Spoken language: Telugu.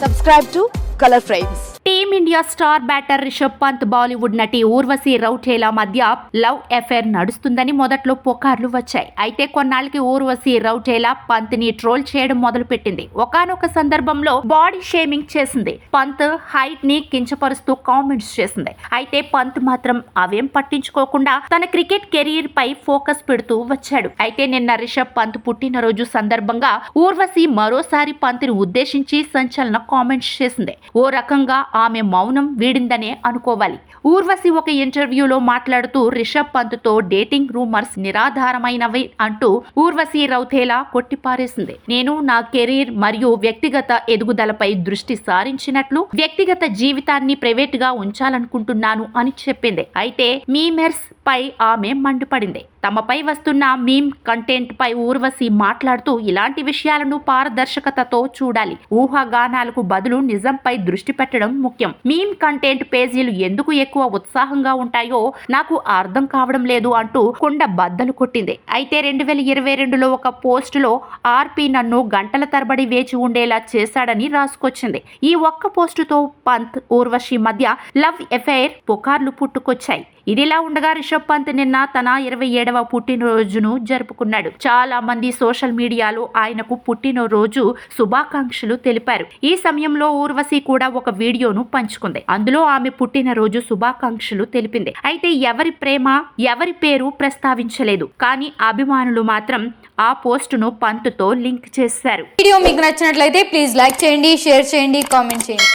Subscribe to Color Frames. Team India star batter Rishabh Pant Bollywood నటి ఊర్వశి రౌటేలా మధ్య లవ్ అఫేర్ నడుస్తుందని మొదట్లో పుకార్లు వచ్చాయి. అయితే కొన్నాళ్ళకి ఊర్వశి రౌటేలా పంత్ ని ట్రోల్ చేయడం మొదలుపెట్టింది. ఒకానొక సందర్భంలో బాడీ షేమింగ్ చేసింది. పంత్ హైట్ ని కించపరుస్తూ కామెంట్స్ చేసింది. అయితే పంత్ మాత్రం అవేం పట్టించుకోకుండా తన క్రికెట్ కెరీర్ పై ఫోకస్ పెడుతూ వచ్చాడు. అయితే నిన్న రిషబ్ పంత్ పుట్టినరోజు సందర్భంగా ఊర్వశి మరోసారి పంత్ ని ఉద్దేశించి సంచలన కామెంట్స్ చేసింది. ఓ రకంగా ఆమె మౌనం వీడిందనే అనుకోవాలి. ఊర్వశి ఒక ఇంటర్వ్యూలో మాట్లాడుతూ రిషబ్ పంత్ తో డేటింగ్ రూమర్స్ నిరాధారమైనవి అంటూ ఊర్వశి రౌతేలా కొట్టిపారేసింది. నేను నా కెరీర్ మరియు వ్యక్తిగత ఎదుగుదలపై దృష్టి సారించినట్లు వ్యక్తిగత జీవితాన్ని ప్రైవేట్ గా ఉంచాలనుకుంటున్నాను అని చెప్పింది. అయితే మీమర్స్ పై ఆమె మండిపడింది. తమపై వస్తున్న మీమ్ కంటెంట్ పై ఊర్వశి మాట్లాడుతూ ఇలాంటి విషయాలను పారదర్శకతతో చూడాలి. ఊహాగానాలకు బదులు నిజంపై దృష్టి పెట్టడం ముఖ్యం. మీమ్ కంటెంట్ పేజీలు ఎందుకు ఎక్కువ ఉత్సాహంగా ఉంటాయో నాకు అర్థం కావడం లేదు అంటూ కుండ బద్దలు కొట్టింది. అయితే 2022లో ఒక పోస్టులో ఆర్పి నన్ను గంటల తరబడి వేచి ఉండేలా చేశాడని రాసుకొచ్చింది. ఈ ఒక్క పోస్టుతో పంత్ ఊర్వశి మధ్య లవ్ అఫైర్ పుకార్లు పుట్టుకొచ్చాయి. ఇదిలా ఉండగా రిషబ్ పంత్ నిన్న తన 27వ పుట్టినరోజును జరుపుకున్నాడు. చాలా మంది సోషల్ మీడియాలో ఆయనకు పుట్టినరోజు శుభాకాంక్షలు తెలిపారు. ఈ సమయంలో ఊర్వశి కూడా ఒక వీడియోను పంచుకుంది. అందులో ఆమె పుట్టినరోజు శుభాకాంక్షలు తెలిపింది. అయితే ఎవరి ప్రేమ ఎవరి పేరు ప్రస్తావించలేదు. కానీ అభిమానులు మాత్రం ఆ పోస్టును పంత్తో లింక్ చేశారు. వీడియో మీకు నచ్చినట్లయితే ప్లీజ్ లైక్ చేయండి, షేర్ చేయండి, కామెంట్ చేయండి.